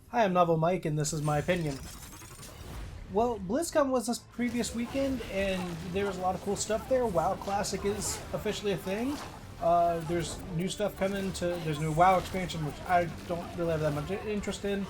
Hi, I'm Novel Mike, and this is my opinion. Well, BlizzCon was this previous weekend, and there was a lot of cool stuff there. WoW Classic is officially a thing. There's new stuff coming to. There's new WoW expansion, which I don't really have that much interest in.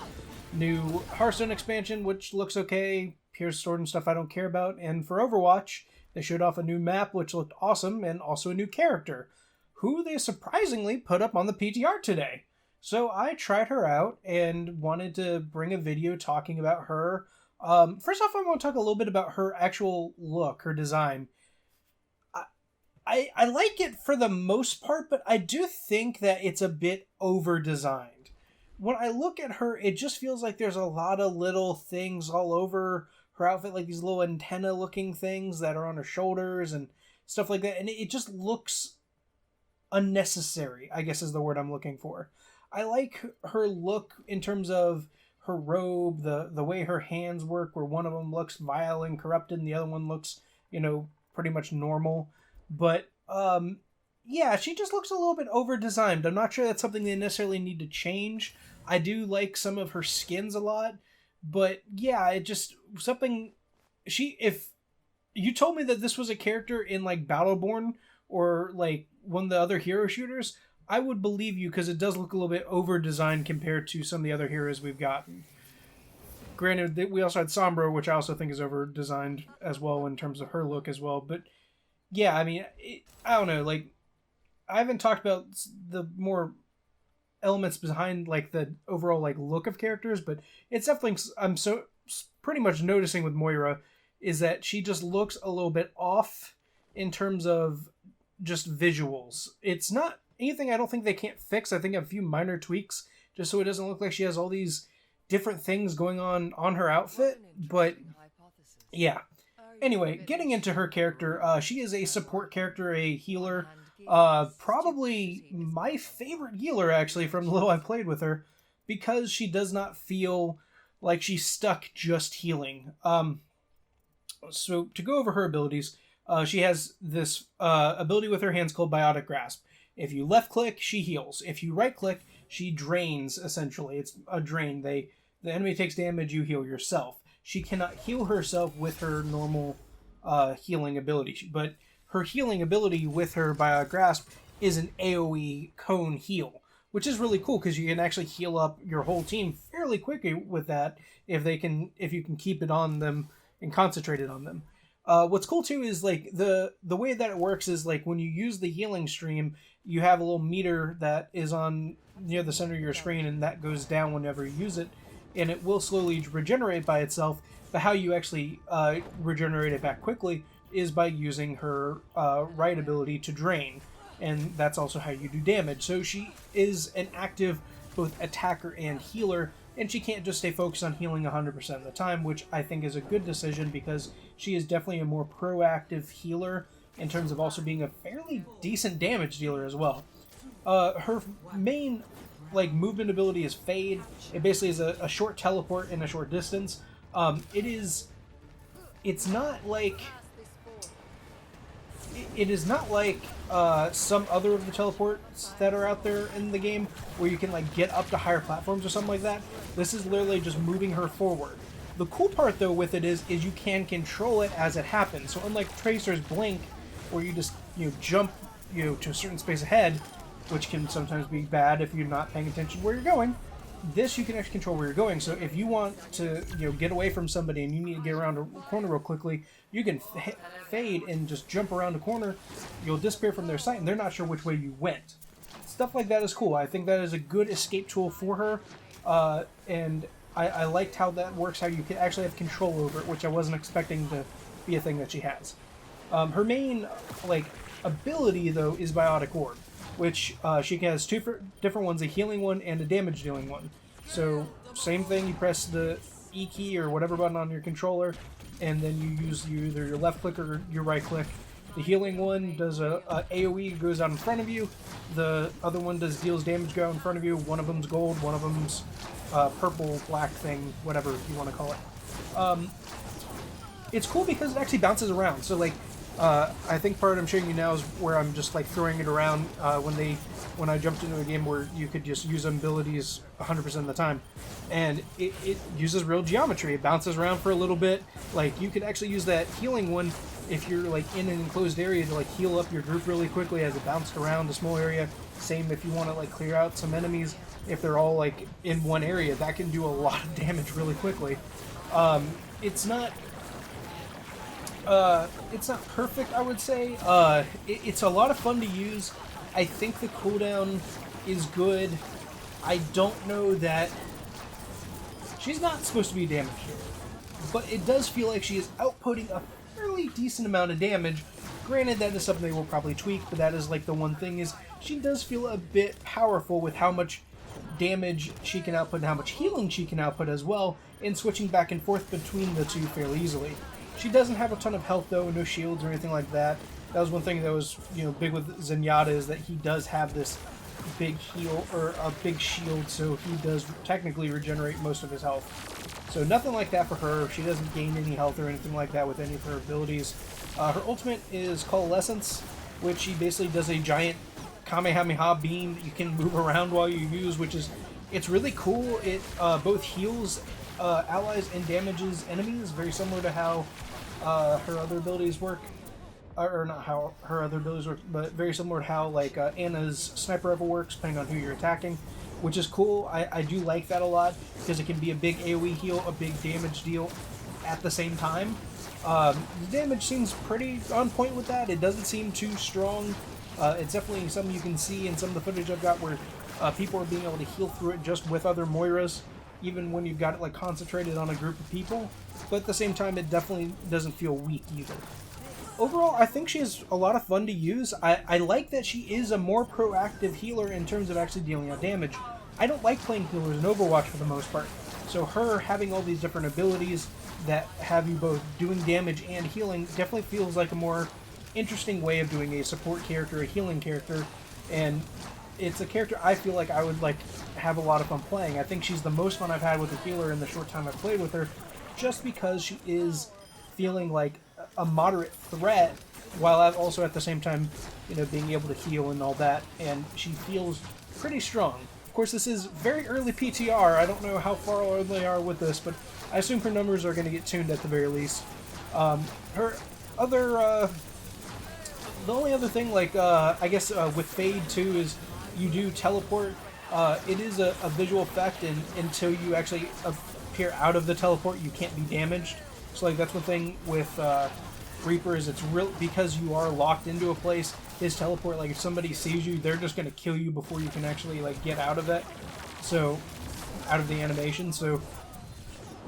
New Hearthstone expansion, which looks okay. Here's Sword and stuff I don't care about. And for Overwatch, they showed off a new map, which looked awesome, and also a new character, who they surprisingly put up on the PTR today. So I tried her out and wanted to bring a video talking about her. First off, I want to talk a little bit about her actual look, her design. I like it for the most part, but I do think that it's a bit over-designed. When I look at her, it just feels like there's a lot of little things all over her outfit, like these little antenna-looking things that are on her shoulders and stuff like that, and it just looks unnecessary, I guess is the word I'm looking for. I like her look in terms of her robe, the way her hands work, where one of them looks vile and corrupted and the other one looks, pretty much normal. But, yeah, she just looks a little bit over-designed. I'm not sure that's something they necessarily need to change. I do like some of her skins a lot, but yeah, it just, something, if you told me that this was a character in, like, Battleborn, or, like, one of the other hero shooters, I would believe you, because it does look a little bit over-designed compared to some of the other heroes we've gotten. Granted, we also had Sombra, which I also think is over-designed as well in terms of her look as well. But, yeah, I mean, I don't know, like, I haven't talked about the more elements behind, like, the overall, like, look of characters, but it's definitely, I'm so pretty much noticing with Moira, is that she just looks a little bit off in terms of just visuals. It's not anything I don't think they can't fix. I think a few minor tweaks just so it doesn't look like she has all these different things going on her outfit. But yeah. Anyway, getting into her character, she is a support character, a healer. Probably my favorite healer, actually, from the little I played with her, because she does not feel like she's stuck just healing. So to go over her abilities, she has this ability with her hands called Biotic Grasp. If you left click, she heals. If you right click, she drains, essentially. It's a drain. The enemy takes damage, you heal yourself. She cannot heal herself with her normal healing ability. But her healing ability with her Biotic Grasp is an AoE cone heal, which is really cool because you can actually heal up your whole team fairly quickly with that if you can keep it on them and concentrate it on them. What's cool too is like the way that it works is like when you use the healing stream, you have a little meter that is on near the center of your screen, and that goes down whenever you use it, and it will slowly regenerate by itself. But how you actually regenerate it back quickly is by using her right ability to drain, and that's also how you do damage. So she is an active both attacker and healer, and she can't just stay focused on healing 100% of the time, which I think is a good decision because she is definitely a more proactive healer in terms of also being a fairly decent damage dealer as well. Her main movement ability is Fade. It basically is a short teleport in a short distance. It's not like some other of the teleports that are out there in the game where you can get up to higher platforms or something like that. This is literally just moving her forward. The cool part though with it is you can control it as it happens. So unlike Tracer's Blink, where you just jump to a certain space ahead, which can sometimes be bad if you're not paying attention where you're going, this you can actually control where you're going. So if you want to get away from somebody and you need to get around a corner real quickly, you can fade and just jump around a corner. You'll disappear from their sight and they're not sure which way you went. Stuff like that is cool. I think that is a good escape tool for her, and I liked how that works, how you can actually have control over it, which I wasn't expecting to be a thing that she has. Her main ability though is Biotic Orb, which she has two different ones, a healing one and a damage dealing one. So same thing, you press the E key or whatever button on your controller, and then you use either your left click or your right click. The healing one does a AoE, goes out in front of you. The other one deals damage, go out in front of you. One of them's gold, one of them's purple, black thing, whatever you want to call it. It's cool because it actually bounces around. So I think part I'm showing you now is where I'm just throwing it around when I jumped into a game where you could just use abilities 100% of the time. and it uses real geometry. It bounces around for a little bit. Like, you could actually use that healing one if you're like in an enclosed area to like heal up your group really quickly as it bounced around a small area. Same if you want to like clear out some enemies. If they're all like in one area, that can do a lot of damage really quickly. It's not perfect, I would say. It's a lot of fun to use. I think the cooldown is good. I don't know that she's not supposed to be a damage dealer, but it does feel like she is outputting a fairly decent amount of damage. Granted, that is something they will probably tweak, but that is like the one thing, is she does feel a bit powerful with how much damage she can output and how much healing she can output as well, and switching back and forth between the two fairly easily. She doesn't have a ton of health though, no shields or anything like that. That was one thing that was, you know, big with Zenyatta, is that he does have this big heal, or a big shield, so he does technically regenerate most of his health. So nothing like that for her. She doesn't gain any health or anything like that with any of her abilities. Her ultimate is Coalescence, which she basically does a giant Kamehameha beam that you can move around while you use, which is, it's really cool. It both heals allies and damages enemies, very similar to how her other abilities work. Or not how her other abilities work, but very similar to how like Anna's sniper rifle works, depending on who you're attacking, which is cool. I do like that a lot, because it can be a big AoE heal, a big damage deal at the same time. The damage seems pretty on point with that. It doesn't seem too strong. It's definitely something you can see in some of the footage I've got where people are being able to heal through it just with other Moiras, even when you've got it like concentrated on a group of people. But at the same time, it definitely doesn't feel weak either. Overall, I think she is a lot of fun to use. I like that she is a more proactive healer in terms of actually dealing out damage. I don't like playing healers in Overwatch for the most part, so her having all these different abilities that have you both doing damage and healing definitely feels like a more interesting way of doing a support character, a healing character, and it's a character I feel like I would like have a lot of fun playing. I think she's the most fun I've had with a healer in the short time I've played with her, just because she is feeling like a moderate threat, while I've also at the same time, you know, being able to heal and all that, and she feels pretty strong. Of course, this is very early PTR. I don't know how far along they are with this, but I assume her numbers are going to get tuned at the very least. Her other, the only other thing, like, I guess with Fade too, is you do teleport. It is a visual effect, and until you actually appear out of the teleport, you can't be damaged. So like that's one thing with Reaper, is it's real, because you are locked into a place. His teleport, like if somebody sees you, they're just gonna kill you before you can actually like get out of it. So out of the animation. So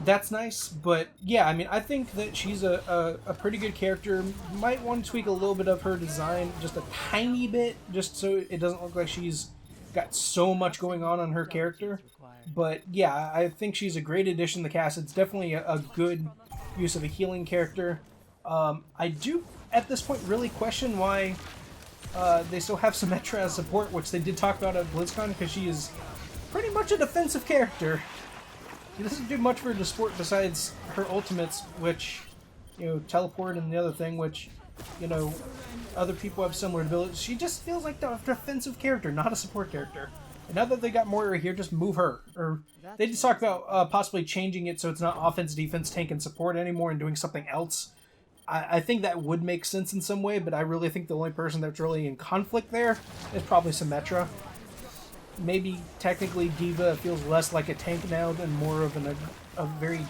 that's nice. But yeah, I mean, I think that she's a pretty good character. Might want to tweak a little bit of her design, just a tiny bit, just so it doesn't look like she's got so much going on her character. But yeah, I think she's a great addition to the cast. It's definitely a good use of a healing character. I do, at this point, really question why they still have Symmetra as support, which they did talk about at BlizzCon, because she is pretty much a defensive character. She doesn't do much for the support besides her ultimates, which, you know, teleport, and the other thing, which, you know, other people have similar abilities. She just feels like a defensive character, not a support character. And now that they got Moira here, just move her. Or they just talked about possibly changing it so it's not offense, defense, tank, and support anymore, and doing something else. I think that would make sense in some way, but I really think the only person that's really in conflict there is probably Symmetra. Maybe technically Diva feels less like a tank now than more of a very...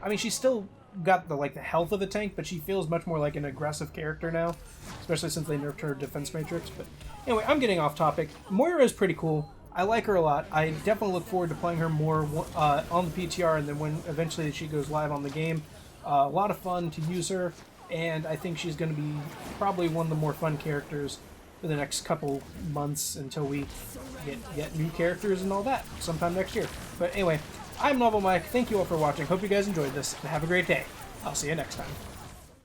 I mean, she's still got the health of a tank, but she feels much more like an aggressive character now, especially since they nerfed her defense matrix. But anyway, I'm getting off topic. Moira is pretty cool. I like her a lot. I definitely look forward to playing her more on the PTR, and then when eventually she goes live on the game. A lot of fun to use her, and I think she's going to be probably one of the more fun characters for the next couple months until we get new characters and all that sometime next year. But anyway, I'm Novel Mike. Thank you all for watching. Hope you guys enjoyed this, and have a great day. I'll see you next time.